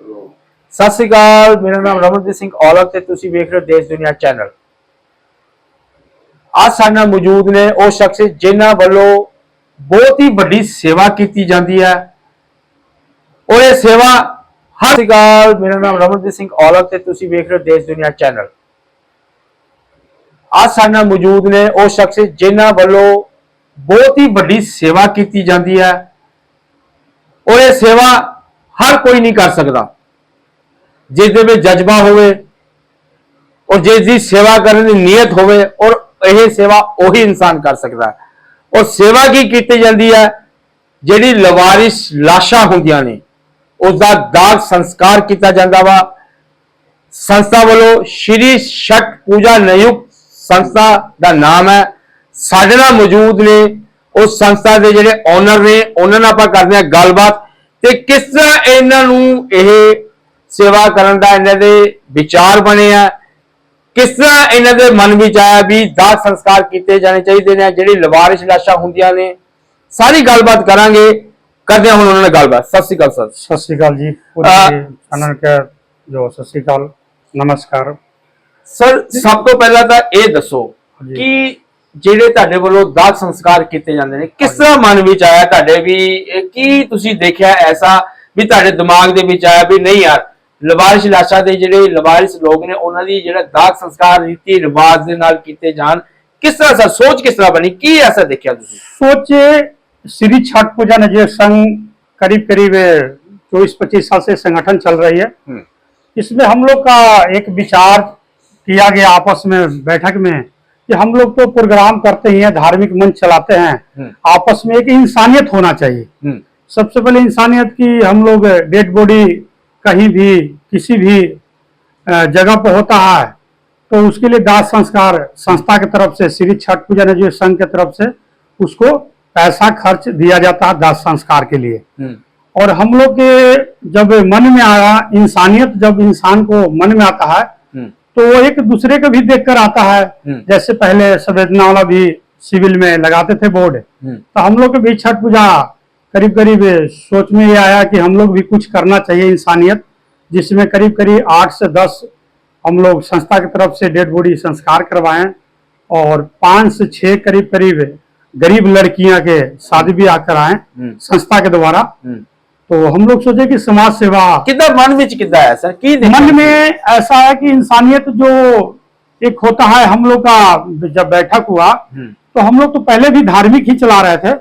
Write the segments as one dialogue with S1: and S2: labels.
S1: सत श्री अकाल, मेरा नाम रमनदीप सिंह औलख ते तुसी वेख रहे हो देश दुनिया चैनल। आज साडे नाल मौजूद ने वो शख्स जिन्हां वालों बहुत ही बड़ी सेवा की जाती है और ये सेवा हर। सत श्री अकाल, मेरा नाम रमनदीप सिंह औलख ते तुसी वेख रहे हो देश दुनिया चैनल। आज साडे नाल मौजूद ने वो शख्स जिन्हां वालों बहुत ही बड़ी सेवा की जाती है और ये सेवा हर कोई नहीं कर सकता। जिसदे में जज्बा होवे और जिसकी सेवा करने की नीयत होवे और यह सेवा वही इंसान कर सकता है। और सेवा की जाती है जिहड़ी लवारिस लाशां होंदियां ने उसका दाग संस्कार किया जाता वा। संस्था वालों श्री छठ पूजा नियुक्त संस्था का नाम है। साडे नाल मौजूद ने उस संस्था के जिहड़े ओनर ने उन्हां नाल आपां करदे हां गलबात ते किस तरह इन्हां नूं इह सेवा करन दा इन्हां दे विचार बने हैं, किस तरह इन्हां दे मन विच आया भी दाह संस्कार किए जाने चाहिए ने जिहड़ी लवारिस लाशां हुंदियां ने। सारी गलबात करांगे, करदे हुण उन्हां नाल गलबात। सत श्री अकाल सर।
S2: सत श्री अकाल जी, चैनल के जो सत श्री अकाल नमस्कार
S1: सर। सब तो पहला तो यह दसो कि ਜਿਹੜੇ ਤੁਹਾਡੇ ਵੱਲੋਂ ਦਾਗ ਸੰਸਕਾਰ ਕੀਤੇ ਜਾਂਦੇ ਨੇ ਕਿਸ ਤਰ੍ਹਾਂ ਮਨ ਵਿੱਚ ਆਇਆ ਤੁਹਾਡੇ ਵੀ ਕੀ ਤੁਸੀਂ ਦੇਖਿਆ ਐਸਾ ਵੀ ਤੁਹਾਡੇ ਦਿਮਾਗ ਦੇ ਵਿੱਚ ਆਇਆ ਵੀ ਨਹੀਂ ਯਾਰ ਲਵਾਰਿਸ ਲਾਸ਼ਾਂ ਦੇ ਜਿਹੜੇ ਲਵਾਰਿਸ ਲੋਕ ਨੇ ਉਹਨਾਂ ਦੀ ਜਿਹੜਾ ਦਾਗ ਸੰਸਕਾਰ ਰੀਤੀ ਰਿਵਾਜ ਦੇ ਨਾਲ ਕੀਤੇ ਜਾਣ, किस तरह सर सोच किस तरह बनी, की ऐसा देखा तुझे?
S2: सोच श्री छठ पूजा नजर संघ करीब करीब 24-25 साल से संगठन चल रही है। इसमें हम लोग का एक विचार किया गया आपस में बैठक में कि हम लोग तो प्रोग्राम करते ही हैं, धार्मिक मंच चलाते हैं, आपस में एक इंसानियत होना चाहिए। सबसे पहले इंसानियत की हम लोग डेड बॉडी कहीं भी किसी भी जगह पर होता है तो उसके लिए दाह संस्कार संस्था की तरफ से श्री छठ पूजा नजर संघ की तरफ से उसको पैसा खर्च दिया जाता है दाह संस्कार के लिए। और हम लोग के जब मन में आया इंसानियत, जब इंसान को मन में आता है तो वो एक दूसरे को भी देखकर आता है। जैसे पहले संवेदना वाला भी सिविल में लगाते थे बोर्ड, तो हम लोग भी छठ पूजा करीब करीब सोच में ये आया कि हम लोग भी कुछ करना चाहिए इंसानियत, जिसमें करीब करीब 8 से 10 हम लोग संस्था की तरफ से डेड बॉडी संस्कार करवाएं और 5 से 6 करीब करीब गरीब लड़कियां के शादी ब्याह कराएं संस्था के द्वारा। तो हम लोग सोचे कि समाज सेवा
S1: कितना मन में कितना है सर, की
S2: मन में ऐसा है कि इंसानियत जो एक होता है। हम लोग का जब बैठक हुआ तो हम लोग तो पहले भी धार्मिक ही चला रहे थे,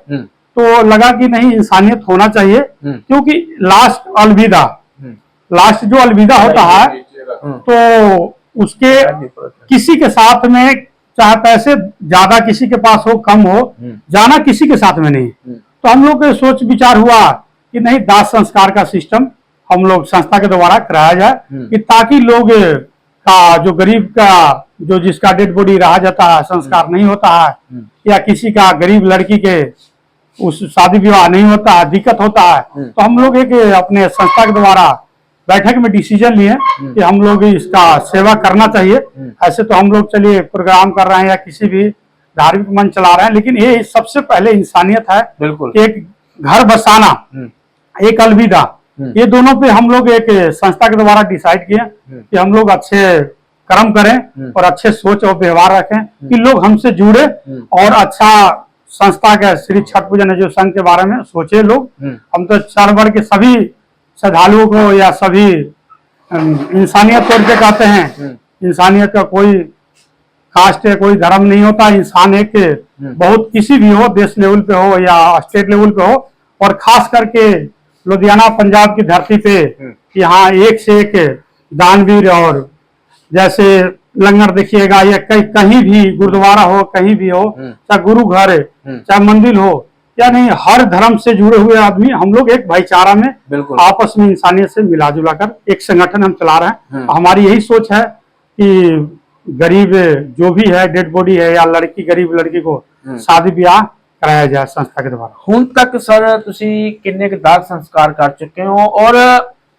S2: तो लगा कि नहीं इंसानियत होना चाहिए, क्योंकि लास्ट अलविदा, लास्ट जो अलविदा होता है तो उसके किसी के साथ में चाहे पैसे ज्यादा किसी के पास हो कम हो, जाना किसी के साथ में नहीं। तो हम लोग के सोच विचार हुआ कि नहीं दाह संस्कार का सिस्टम हम लोग संस्था के द्वारा कराया जाए, कि ताकि लोग का जो गरीब का जो जिसका डेड बॉडी रहा जाता है, संस्कार नहीं होता है, या किसी का गरीब लड़की के उस शादी विवाह नहीं होता है, दिक्कत होता है, तो हम लोग एक अपने संस्था के द्वारा बैठक में डिसीजन लिए कि हम लोग इसका सेवा करना चाहिए। ऐसे तो हम लोग चलिए प्रोग्राम कर रहे हैं या किसी भी धार्मिक मंच चला रहे हैं, लेकिन ये सबसे पहले इंसानियत है।
S1: बिल्कुल,
S2: एक घर बसाना, एक अलविदा, ये दोनों पे हम लोग एक संस्था के द्वारा डिसाइड किए कि हम लोग अच्छे कर्म करें और अच्छे सोच और व्यवहार रखें कि लोग हमसे जुड़े और अच्छा संस्था के श्री छठ पूजा नजर संघ के बारे में सोचे लोग। हम तो चढ़ बढ़ के सभी श्रद्धालुओं को या सभी इंसानियत तौर पे कहते हैं, इंसानियत का कोई कास्ट है, कोई धर्म नहीं होता। इंसान एक बहुत किसी भी हो, देश लेवल पे हो या स्टेट लेवल पे हो, और खास करके लुधियाना पंजाब की धरती पे यहाँ एक से एक दानवीर, और जैसे लंगर देखिएगा या कहीं भी गुरुद्वारा हो, कहीं भी हो, चाहे गुरु घर चाहे मंदिर हो, या नहीं हर धर्म से जुड़े हुए आदमी हम लोग एक भाईचारा में आपस में इंसानियत से मिला जुला कर एक संगठन हम चला रहे हैं। हमारी यही सोच है कि गरीब जो भी है डेड बॉडी है या लड़की गरीब लड़की को शादी ब्याह कराया जाए संस्था के द्वारा।
S1: ਹੁਣ तक सर ਤੁਸੀਂ ਕਿੰਨੇ ਕੁ ਦਾਗ ਸੰਸਕਾਰ ਕਰ ਚੁੱਕੇ ਹੋ और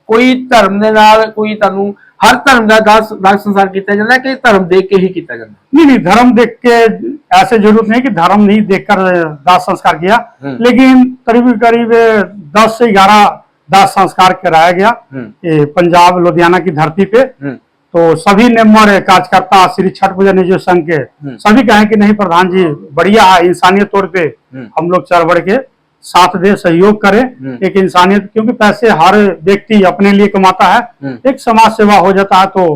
S1: कोई धर्म ਦੇ ਨਾਲ ਕੋਈ ਤੁਹਾਨੂੰ हर धर्म का दाग संस्कार किया जाता है कि धर्म देख के ही किया जाता है?
S2: नहीं, धर्म देख के ऐसे जरूरत नहीं कि धर्म नहीं देखकर दाह संस्कार किया, लेकिन करीब करीब 10 से 11 दाह संस्कार कराया गया ये पंजाब लुधियाना की धरती पे। तो सभी मेंबर कार्यकर्ता श्री छठ पूजा नियोजक संघ के सभी कहें कि नहीं प्रधान जी बढ़िया है, इंसानियत तौर पे हम लोग चढ़ बढ़ के साथ दे, सहयोग करें। एक इंसानियत, क्योंकि पैसे हर व्यक्ति अपने लिए कमाता है, एक समाज सेवा हो जाता है, तो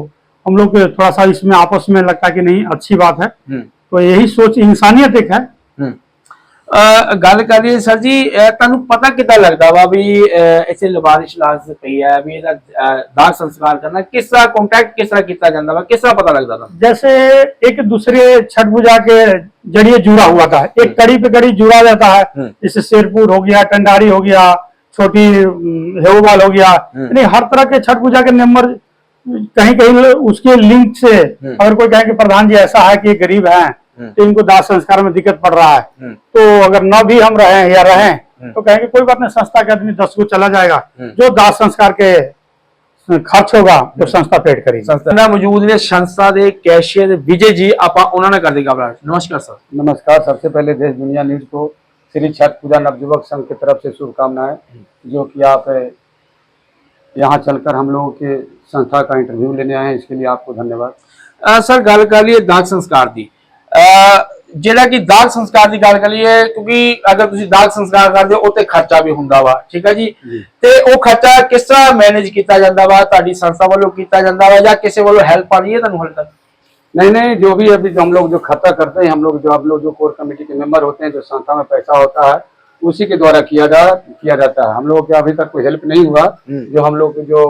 S2: हम लोग थोड़ा सा इसमें आपस में लगता है कि नहीं अच्छी बात है। तो यही सोच इंसानियत एक है।
S1: गल करिए सर जी, तुहानू पता कितना लगता वा भी इसे लवारिश लाश पई है भी ਇਹਦਾ दाह संस्कार करना, किस तरह कांटेक्ट किस तरह किया जाता वा, किस तरह पता लगता था?
S2: जैसे एक दूसरे छठ पूजा के जरिए जुड़ा हुआ था, एक कड़ी पे कड़ी जुड़ा रहता है, जैसे शेरपुर हो गया, टंडारी हो गया, छोटी हेवोवाल हो गया, यानी हर तरह के छठ पूजा के मेंबर कहीं कहीं उसके लिंक से अगर कोई कहे कि प्रधान जी ऐसा है कि गरीब है तो इनको दाह संस्कार में दिक्कत पड़ रहा है, तो अगर न भी हम रहें या रहें तो कहेंगे कोई बात नहीं, संस्था के आदमी 10 को चला जाएगा, जो दाह संस्कार के खर्च होगा तो संस्था पेड करेगी।
S1: संस्था मौजूद ने संस्था के कैशियर विजय जी, आप उन्होंने कर देगा। नमस्कार सर।
S3: नमस्कार। सबसे पहले देश दुनिया न्यूज को श्री छठ पूजा नवयुवक संघ की तरफ से शुभकामनाएं, जो कि आप यहाँ चलकर हम लोगों के संस्था का इंटरव्यू लेने आए हैं, इसके लिए आपको धन्यवाद।
S1: सर गल कर लिए दाह संस्कार की, ਜਿਹੜਾ ਕਿ ਦਾਗ ਸੰਸਕਾਰ ਦੀ ਗੱਲ ਕਰੀਏ, ਕਿਉਂਕਿ ਅਗਰ ਤੁਸੀਂ ਦਾਗ ਸੰਸਕਾਰ ਕਰਦੇ ਹੋ ਉੱਤੇ ਖਰਚਾ ਵੀ ਹੁੰਦਾ ਵਾ, ਠੀਕ ਹੈ ਜੀ, ਤੇ ਉਹ ਖਰਚਾ ਕਿਸ ਤਰ੍ਹਾਂ ਮੈਨੇਜ ਕੀਤਾ ਜਾਂਦਾ ਵਾ, ਤੁਹਾਡੀ ਸੰਸਥਾ ਵੱਲੋਂ ਕੀਤਾ ਜਾਂਦਾ ਵਾ ਜਾਂ ਕਿਸੇ ਵੱਲੋਂ ਹੈਲਪ ਆ ਰਹੀ ਹੈ ਤੁਹਾਨੂੰ ਹਾਲੇ तक?
S3: नहीं, जो भी अभी हम लोग जो खर्चा करते हैं, हम लोग जो कोर कमेटी के मेंबर होते हैं, जो संस्था में पैसा होता है उसी के द्वारा किया जाता है। हम लोगों के अभी तक कोई हेल्प नहीं हुआ। जो हम लोग जो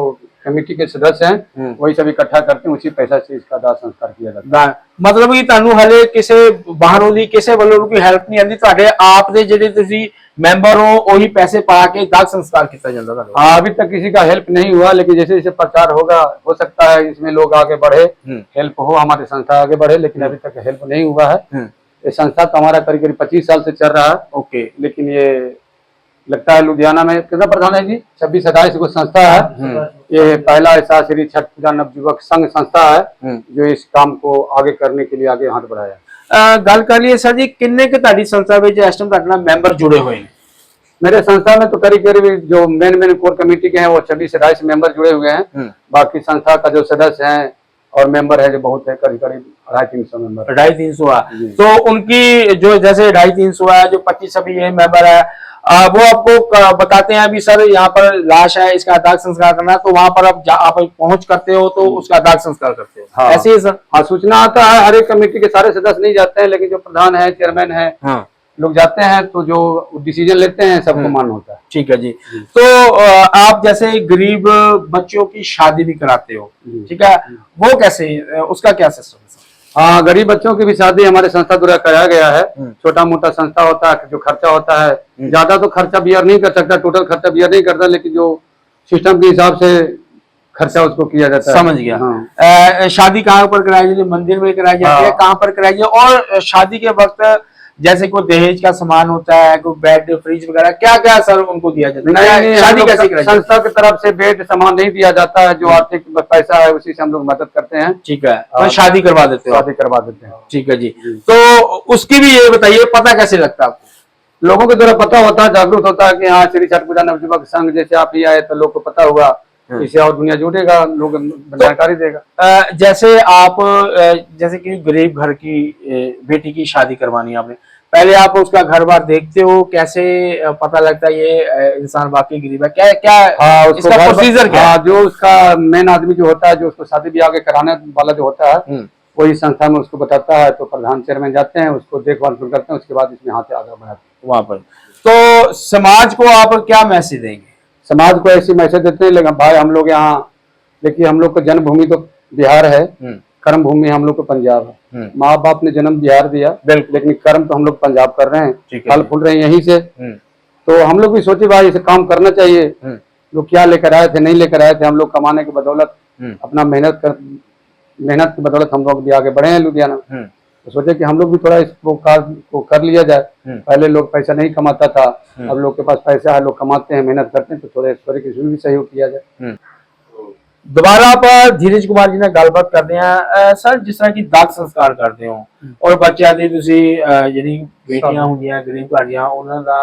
S3: कमेटी के सदस्य हैं वही सब इकट्ठा करते हैं, उसी पैसा से इसका दाह संस्कार किया जाता है।
S1: मतलब कि ਤੁਹਾਨੂੰ ਹਲੇ ਕਿਸੇ ਬਾਹਰੋਂ ਦੀ ਕਿਸੇ ਵੱਲੋਂ ਕੋਈ ਹੈਲਪ ਨਹੀਂ ਆਉਂਦੀ, ਤੁਹਾਡੇ ਆਪ ਦੇ ਜਿਹੜੇ ਤੁਸੀਂ ਮੈਂਬਰ ਹੋ ਉਹੀ पैसे पा के दाह संस्कार किया जाता है?
S3: हाँ, अभी तक किसी का हेल्प नहीं हुआ, लेकिन जैसे जैसे प्रचार होगा हो सकता है इसमें लोग आगे बढ़े, हेल्प हो, हमारी संस्था आगे बढ़े, लेकिन अभी तक हेल्प नहीं हुआ है। ये संस्था तो हमारा करीब करीब 25 साल से चल रहा है।
S1: ओके,
S3: लेकिन ये लगता है लुधियाना में कितना प्रधान है जी, 26-27 को संस्था है। ये पहला ऐसा श्री छठ पूजा नवयुवक संघ संस्था है जो इस काम को आगे करने के लिए आगे हाथ बढ़ाया।
S1: गल कर लिए सर जी, किन्ने के ਤੁਹਾਡੀ ਸੰਸਥਾ ਵਿੱਚ ਇਸ ਟਾਈਮ ਤੁਹਾਡੇ ਨਾਲ ਮੈਂਬਰ जुड़े हुए हैं?
S3: मेरे संस्था में तो करीब करीब जो मेन कोर कमेटी के हैं वो 26-27 मेंबर जुड़े हुए हैं। बाकी संस्था का जो सदस्य हैं और मेंबर है जो बहुत है, करीब करीब 250-300 मेंबर।
S1: 250-300 तो उनकी जो जैसे 250-300 है, जो 25 ये मेंबर है, वो आपको बताते हैं अभी सर यहाँ पर लाश है, इसका दाह संस्कार करना है, तो वहां पर आप पहुंच करते हो तो उसका दाह संस्कार करते हो?
S3: हाँ,
S1: ऐसे ही सर?
S3: हाँ, सूचना आता है। हर एक कमेटी के सारे सदस्य नहीं जाते हैं, लेकिन जो प्रधान है, चेयरमैन है, लोग जाते हैं, तो जो डिसीजन लेते हैं सबको मान्य होता है।
S1: ठीक है जी। तो आप जैसे गरीब बच्चों की शादी भी कराते हो, ठीक है, वो कैसे, उसका क्या सिस्टम है?
S3: हाँ, गरीब बच्चों की भी शादी हमारे संस्था द्वारा कराया गया है। छोटा मोटा संस्था होता है, जो खर्चा होता है, ज्यादा तो खर्चा बियर नहीं कर सकता, टोटल खर्चा बियर नहीं करता, लेकिन जो सिस्टम के हिसाब से खर्चा उसको किया जाता है।
S1: समझ गया। हाँ। शादी कहाँ पर कराई जाती है? मंदिर में कराई जाती है? कहाँ पर कराई जाती है? और शादी के वक्त जैसे कोई दहेज का सामान होता है, कोई बेड फ्रिज वगैरह, क्या क्या सर उनको दिया जाता है?
S3: नहीं,
S1: शादी कैसे कराई?
S3: संस्था की तरफ से बेड सामान नहीं दिया जाता है, जो आर्थिक पैसा है उसी से हम लोग मदद करते हैं।
S1: ठीक है, तो शादी करवा देते हो?
S3: शादी करवा देते हैं।
S1: ठीक है जी। तो उसकी भी ये बताइए, पता कैसे लगता है आपको?
S3: लोगों के द्वारा पता होता है, जागरूक होता है कि हाँ श्री छठ पूजा नवयुवक संघ जैसे आप ही आए तो लोग को पता हुआ, इससे और दुनिया जुड़ेगा, लोग जानकारी देगा।
S1: जैसे आप जैसे कि गरीब घर की बेटी की शादी करवानी है आपने, पहले आप उसका घर बार देखते हो, कैसे पता लगता है ये इंसान वाकई गरीब है? क्या क्या इसका प्रोसीजर क्या है?
S3: जो उसका मेन आदमी जो होता है, जो उसको शादी ब्याह के कराने वाला जो होता है, वही संस्था में उसको बताता है, तो प्रधान चेयरमैन जाते हैं, उसको देखभाल करते हैं, उसके बाद इसमें हाथ आगे बढ़ाते हैं
S1: वहां पर। तो समाज को आप क्या मैसेज देंगे?
S3: समाज को ऐसी मैसेज देते हैं, लेकिन भाई हम लोग यहाँ देखिए, हम लोग का जन्मभूमि तो बिहार है, कर्म भूमि हम लोग को पंजाब है। माँ बाप ने जन्म बिहार दिया, लेकिन कर्म तो हम लोग पंजाब कर रहे हैं, फल फूल रहे हैं यहीं से। तो हम लोग भी सोचे भाई इसे काम करना चाहिए। लोग क्या लेकर आए थे, नहीं लेकर आए थे, हम लोग कमाने की बदौलत, अपना मेहनत की बदौलत हम लोग भी आगे बढ़े हैं लुधियाना। तो सोचे कि हम लोग भी थोड़ा इस कार्य को कर लिया जाए। पहले लोग पैसा नहीं कमाता था, अब लोग के पास पैसा है, लोग कमाते हैं, मेहनत करते हैं, तो थोड़े ईश्वर की भी सहयोग किया जाए।
S1: दोबारा आप धीरज कुमार जी ने गलबात करते हैं। सर जिस तरह की दाह संस्कार करते हो और बच्चों की तुसी यानी बेटियां होंगी गरीब घर दियां, उन्हां दा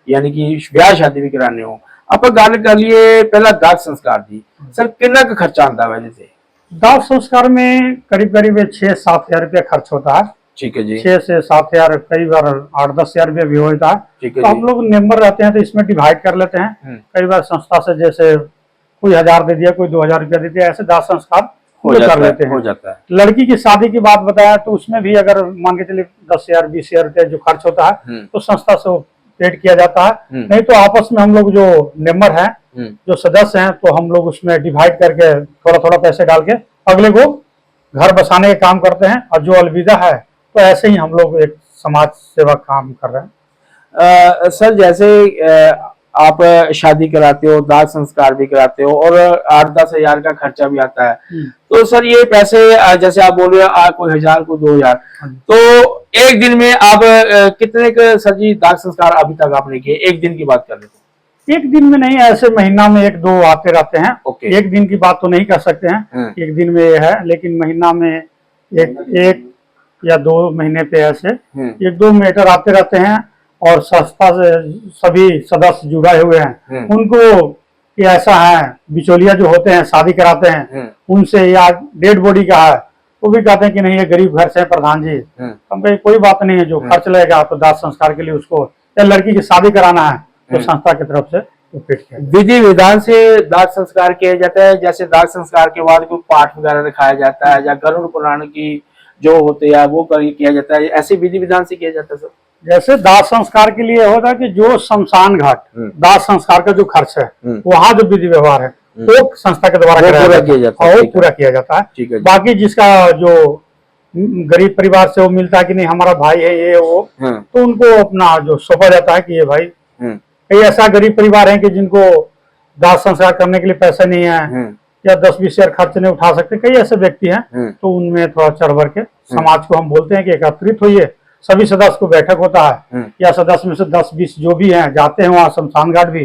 S1: यानी कि ब्याह शादी भी कराने हो, ਆਪਾਂ ਗੱਲ ਕਰ ਲਈਏ ਪਹਿਲਾਂ ਦਾਗ ਸੰਸਕਾਰ ਦੀ, ਸਰ ਕਿੰਨਾ ਕੁ ਖਰਚਾ ਆਉਂਦਾ ਵੈਸੇ ਤੇ?
S2: दाह संस्कार में करीब करीब 6-7 हजार रुपया खर्च होता है।
S1: ठीक है जी।
S2: 6 से 7 हजार, कई बार 8-10 हजार रुपया भी होता है।
S1: ठीक है
S2: तो
S1: जी।
S2: हम लोग मेंबर रहते हैं तो इसमें डिवाइड कर लेते हैं। कई बार संस्था से जैसे कोई 1000 दे दिया, कोई 2000 रुपया दे दिया, ऐसे दाह संस्कार
S1: हो
S2: कर
S1: जाता
S2: लेते
S1: है, हो
S2: हैं।
S1: जाता है।
S2: लड़की की शादी की बात बताया तो उसमें भी अगर मान के चलिए 10,000 20,000 रुपया जो खर्च होता है तो संस्था से पेड किया जाता है। नहीं तो आपस में हम लोग जो मेंबर हैं, जो सदस्य हैं, तो हम लोग उसमें डिवाइड करके थोड़ा थोड़ा पैसे डाल के अगले को घर बसाने के काम करते हैं। और जो अलविदा है तो ऐसे ही हम लोग एक समाज सेवा काम कर रहे हैं।
S1: सर जैसे आप शादी कराते हो, दाह संस्कार भी कराते हो और 8-10 हजार का खर्चा भी आता है, तो सर ये पैसे जैसे आप बोल रहे हो कोई 1000 को 2000, तो एक दिन में आप कितने का सर जी दाह संस्कार अभी तक आपने किए? एक दिन की बात कर रहे थे।
S2: एक दिन में नहीं, ऐसे महीना में 1-2 आते रहते हैं।
S1: ओके।
S2: एक दिन की बात तो नहीं कर सकते हैं, एक दिन में ये है, लेकिन महीना में एक या 2 महीने पे ऐसे 1-2 मैटर आते रहते हैं। और संस्था से सभी सदस्य जुड़े हुए हैं, उनको ये ऐसा है, बिचौलिया जो होते हैं शादी कराते हैं उनसे, या डेड बॉडी का है वो भी कहते हैं कि नहीं ये गरीब घर से है प्रधान जी, हम कहीं कोई बात नहीं है, जो खर्च लगेगा तो दाह संस्कार के लिए उसको, या लड़की की शादी कराना है तो संस्था की तरफ से पेड किया।
S1: विधि विधान से दाह संस्कार किया जाता है, जैसे दाह संस्कार के बाद कोई पाठ वगैरह रखाया जाता है या गरुड़ पुराण की जो होते हैं वो किया जाता है, ऐसे विधि विधान से किया जाता है सर?
S2: जैसे दाह संस्कार के लिए होता है कि जो शमशान घाट दाह संस्कार का जो खर्च है वहाँ जो विधि व्यवहार है वो संस्था के द्वारा
S1: पूरा किया जाता है,
S2: और पूरा किया जाता है। बाकी जिसका जो गरीब परिवार से वो मिलता है कि नहीं हमारा भाई है ये वो, तो उनको अपना जो सौंपा जाता है कि ये भाई, कई ऐसा गरीब परिवार है कि जिनको दाह संस्कार करने के लिए पैसे नहीं है या 10-20 हजार खर्च नहीं उठा सकते, कई ऐसे व्यक्ति हैं, तो उनमें थोड़ा चढ़ बढ़ के समाज को हम बोलते हैं कि एकत्रित होइए, सभी सदस्य को बैठक होता है, या सदस्य में से 10-20 जो भी हैं जाते हैं वहाँ शमशान घाट भी,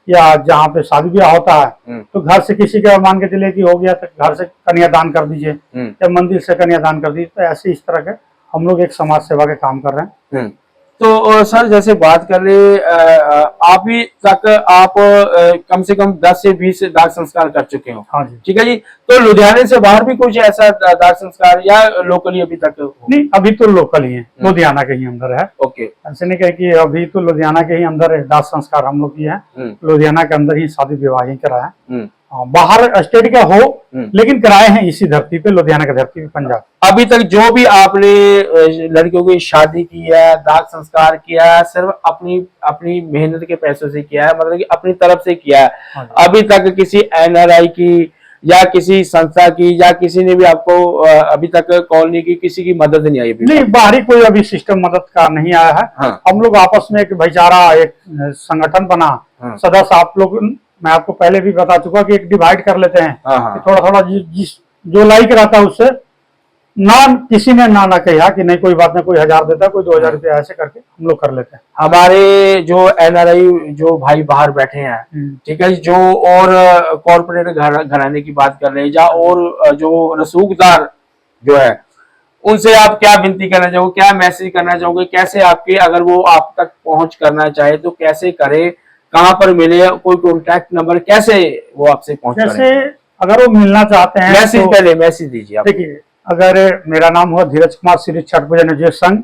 S2: या जहाँ पे शादी ब्याह होता है तो घर से किसी का मान के चले कि हो गया तो घर से कन्यादान कर दीजिए या मंदिर से कन्यादान कर दीजिए। तो ऐसे इस तरह के हम लोग एक समाज सेवा के काम कर रहे हैं।
S1: तो सर जैसे बात कर रहे अभी तक आप कम से कम 10 से 20 दाह संस्कार कर चुके हो।
S2: हाँ जी।
S1: ठीक है जी। तो लुधियाने से बाहर भी कुछ ऐसा दाह संस्कार या लोकली अभी तक?
S2: नहीं, अभी तो लोकल ही है, लुधियाना के ही अंदर है।
S1: ओके।
S2: ऐसे नहीं कहे कि अभी तो लुधियाना के ही अंदर दाह संस्कार हम लोग किए हैं, लुधियाना के अंदर ही शादी विवाह ही कराया है। बाहर स्टेट का हो लेकिन कराए हैं इसी धरती पे, लुधियाना की धरती पे, पंजाब।
S1: अभी तक जो भी आपने लड़कियों की शादी की है, दाह संस्कार किया है, सिर्फ अपनी मेहनत के पैसों से किया है, मतलब कि अपनी तरफ से किया है। अभी तक किसी एनआरआई की या किसी संस्था की या किसी ने भी आपको अभी तक कॉलोनी की किसी की मदद नहीं आई?
S2: नहीं, बाहरी कोई अभी सिस्टम मदद का नहीं आया है। हम लोग आपस में एक भाईचारा, एक संगठन बना, सदस्य आप लोग, मैं आपको पहले भी बता चुका कि एक डिवाइड कर लेते हैं, थोड़ा थोड़ा जो लाइक रहता है उससे, ना किसी ने ना कहा कि नहीं कोई बात नहीं, कोई 1000 देता है, कोई 2000 रुपया, ऐसे करके हम लोग कर लेते हैं।
S1: हमारे जो एनआरआई जो भाई बाहर बैठे हैं, ठीक है, जो और कॉर्पोरेट घराने की बात कर रहे हैं या और जो रसूखदार जो है, उनसे आप क्या विनती करना चाहोगे, क्या मैसेज करना चाहोगे? कैसे आपके, अगर वो आप तक पहुंच करना चाहे तो कैसे करे, कहाँ पर मिले, कोई कॉन्टैक्ट नंबर, कैसे वो आपसे पहुंच करें?
S2: जैसे अगर वो मिलना चाहते हैं,
S1: मैसेज तो, पहले मैसेज दीजिए आप।
S2: देखिए, अगर मेरा नाम हुआ धीरज कुमार, श्री छठ पूजा नियोजक संघ,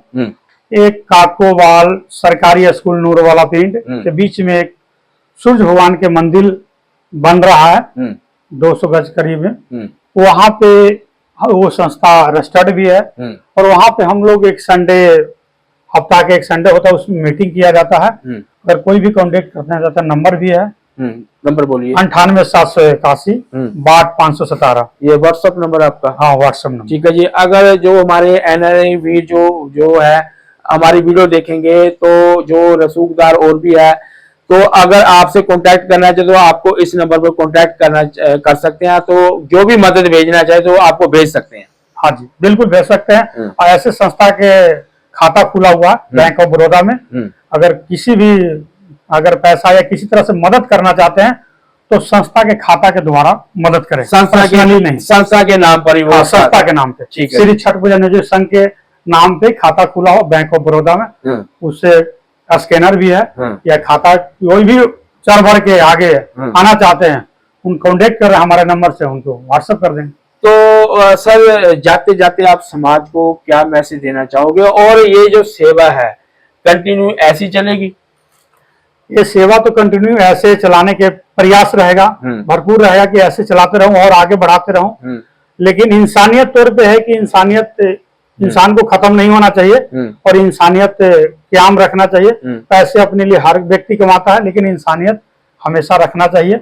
S2: एक काकोवाल सरकारी स्कूल नूरवाला पिंड के बीच में एक सूर्य भगवान के मंदिर बन रहा है 200 गज करीब में, वहां पे वो संस्था रजिस्टर्ड भी है। और वहां पे हम लोग एक संडे, हफ्ता के एक संडे होता है, उसमें मीटिंग किया जाता है। अगर कोई भी कांटेक्ट करना चाहता है, नंबर भी है,
S1: नंबर बोलिए।
S2: 98-781 62-517, ये व्हाट्सएप नंबर आपका? हाँ, व्हाट्सएप नंबर।
S1: ठीक है जी। अगर जो हमारे एनआरआई भी जो है हमारी वीडियो देखेंगे, तो जो रसूखदार और भी है, तो अगर आपसे कांटेक्ट करना चाहे तो आपको इस नंबर पर कांटेक्ट कर सकते हैं। तो जो भी मदद भेजना चाहे तो आपको भेज सकते हैं।
S2: हाँ जी, बिल्कुल भेज सकते हैं। और ऐसे संस्था के खाता खुला हुआ बैंक ऑफ बड़ौदा में, अगर किसी भी अगर पैसा या किसी तरह से मदद करना चाहते हैं तो संस्था के खाता के द्वारा मदद करें,
S1: संस्था के नहीं, संस्था के नाम पर ही वो,
S2: संस्था के नाम पे, श्री छठ पूजा नियोजक संघ के नाम पे खाता खुला हो बैंक ऑफ बड़ौदा में, उससे स्कैनर भी है, या खाता कोई भी चढ़ बढ़ के आगे आना चाहते हैं, उन कांटेक्ट कर हमारे नंबर से उनको व्हाट्सएप कर देंगे।
S1: तो सर जाते जाते आप समाज को क्या मैसेज देना चाहोगे, और ये जो सेवा है कंटिन्यू ऐसी चलेगी?
S2: ये सेवा तो कंटिन्यू ऐसे चलाने के प्रयास रहेगा, भरपूर रहेगा कि ऐसे चलाते रहूं और आगे बढ़ाते रहूं। लेकिन इंसानियत तौर पे है कि इंसानियत इंसान को खत्म नहीं होना चाहिए और इंसानियत कायम रखना चाहिए। पैसे अपने लिए हर व्यक्ति कमाता है, लेकिन इंसानियत हमेशा रखना चाहिए।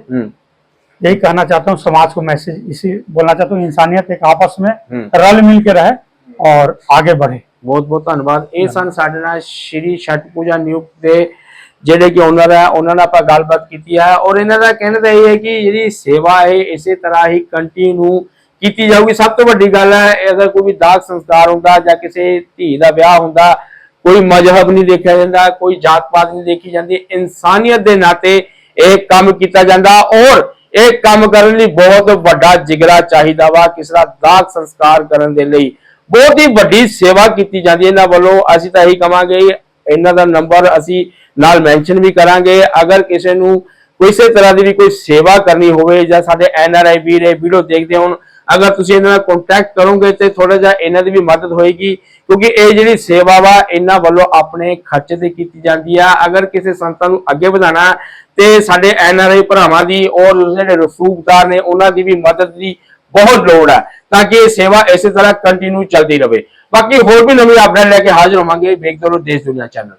S2: यही कहना चाहता हूँ समाज को, मैसेज इसी बोलना चाहता हूँ, इंसानियत एक आपस में रल मिल के रहे और आगे बढ़े।
S1: बहुत बहुत धन्यवाद। ਇਹ ਸਨ ਸਾਡੇ ਨਾਲ ਸ਼੍ਰੀ ਛਠ ਪੂਜਾ ਨਿਯੁਕਤ ਦੇ ਜਿਹੜੇ ਕਿ ਓਨਰ ਹੈ, ਉਹਨਾਂ ਨਾਲ ਆਪਾਂ ਗੱਲਬਾਤ ਕੀਤੀ ਹੈ, ਔਰ ਇਹਨਾਂ ਦਾ ਕਹਿਣਾ ਤਾਂ ਇਹ ਹੈ ਕਿ ਜਿਹੜੀ ਸੇਵਾ ਹੈ ਇਸੇ ਤਰ੍ਹਾਂ ਹੀ ਕੰਟੀਨਿਊ ਕੀਤੀ ਜਾਊਗੀ। ਸਭ ਤੋਂ ਵੱਡੀ ਗੱਲ ਹੈ, ਅਗਰ ਕੋਈ ਵੀ ਦਾਗ ਸੰਸਕਾਰ ਹੁੰਦਾ ਜਾਂ ਕਿਸੇ ਧੀ ਦਾ ਵਿਆਹ ਹੁੰਦਾ, ਕੋਈ ਮਜ਼ਹਬ ਨਹੀਂ ਦੇਖਿਆ ਜਾਂਦਾ, ਕੋਈ ਜਾਤ ਪਾਤ ਨਹੀਂ ਦੇਖੀ ਜਾਂਦੀ, ਇਨਸਾਨੀਅਤ ਦੇ ਨਾਤੇ ਇਹ ਕੰਮ ਕੀਤਾ ਜਾਂਦਾ। ਔਰ ਇਹ ਕੰਮ ਕਰਨ ਲਈ ਬਹੁਤ ਵੱਡਾ ਜਿਗਰਾ ਚਾਹੀਦਾ ਵਾ, ਕਿਸੇ ਦਾ ਦਾਗ ਸੰਸਕਾਰ ਕਰਨ ਦੇ ਲਈ ਬਹੁਤ ਹੀ ਵੱਡੀ ਸੇਵਾ ਕੀਤੀ ਜਾਂਦੀ ਹੈ ਇਹਨਾਂ ਵੱਲੋਂ। ਅਸੀਂ ਤਾਂ ਇਹੀ ਕਵਾਂਗੇ, ਇਹਨਾਂ ਦਾ ਨੰਬਰ ਅਸੀਂ ਨਾਲ ਮੈਂਸ਼ਨ ਵੀ ਕਰਾਂਗੇ। ਅਗਰ ਕਿਸੇ ਨੂੰ ਕਿਸੇ ਤਰ੍ਹਾਂ ਦੀ ਵੀ ਕੋਈ ਸੇਵਾ ਕਰਨੀ ਹੋਵੇ ਜਾਂ ਸਾਡੇ NRI ਵੀਰ ਇਹ ਵੀਡੀਓ ਦੇਖਦੇ ਹੋਣ, ਅਗਰ ਤੁਸੀਂ ਇਹਨਾਂ ਨਾਲ ਕੰਟੈਕਟ ਕਰੋਗੇ ਤੇ ਥੋੜਾ ਜਿਹਾ ਇਹਨਾਂ ਦੀ ਵੀ ਮਦਦ ਹੋਏਗੀ, ਕਿਉਂਕਿ ਇਹ ਜਿਹੜੀ ਸੇਵਾ ਵਾ ਇਹਨਾਂ ਵੱਲੋਂ ਆਪਣੇ ਖਰਚੇ ਤੇ ਕੀਤੀ ਜਾਂਦੀ ਆ। ਅਗਰ ਕਿਸੇ ਸੰਸਥਾ ਨੂੰ ਅੱਗੇ ਵਧਾਣਾ ਤੇ ਸਾਡੇ NRI ਭਰਾਵਾਂ ਦੀ ਔਰ ਜਿਹੜੇ ਰਸੂਖਦਾਰ ਨੇ ਉਹਨਾਂ ਦੀ ਵੀ ਮਦਦ ਦੀ ਬਹੁਤ ਲੋੜ ਹੈ, ਤਾਂ ਕਿ ਇਹ ਸੇਵਾ ਇਸੇ ਤਰ੍ਹਾਂ ਕੰਟੀਨਿਊ ਚੱਲਦੀ ਰਹੇ। ਬਾਕੀ ਹੋਰ ਵੀ ਨਵੀਂ ਅਪਡੇਟ ਲੈ ਕੇ ਹਾਜ਼ਰ ਹੋਵਾਂਗੇ। ਵੇਖਦੇ ਰਹੋ ਦੇਸ਼ ਦੁਨੀਆ ਚੈਨਲ।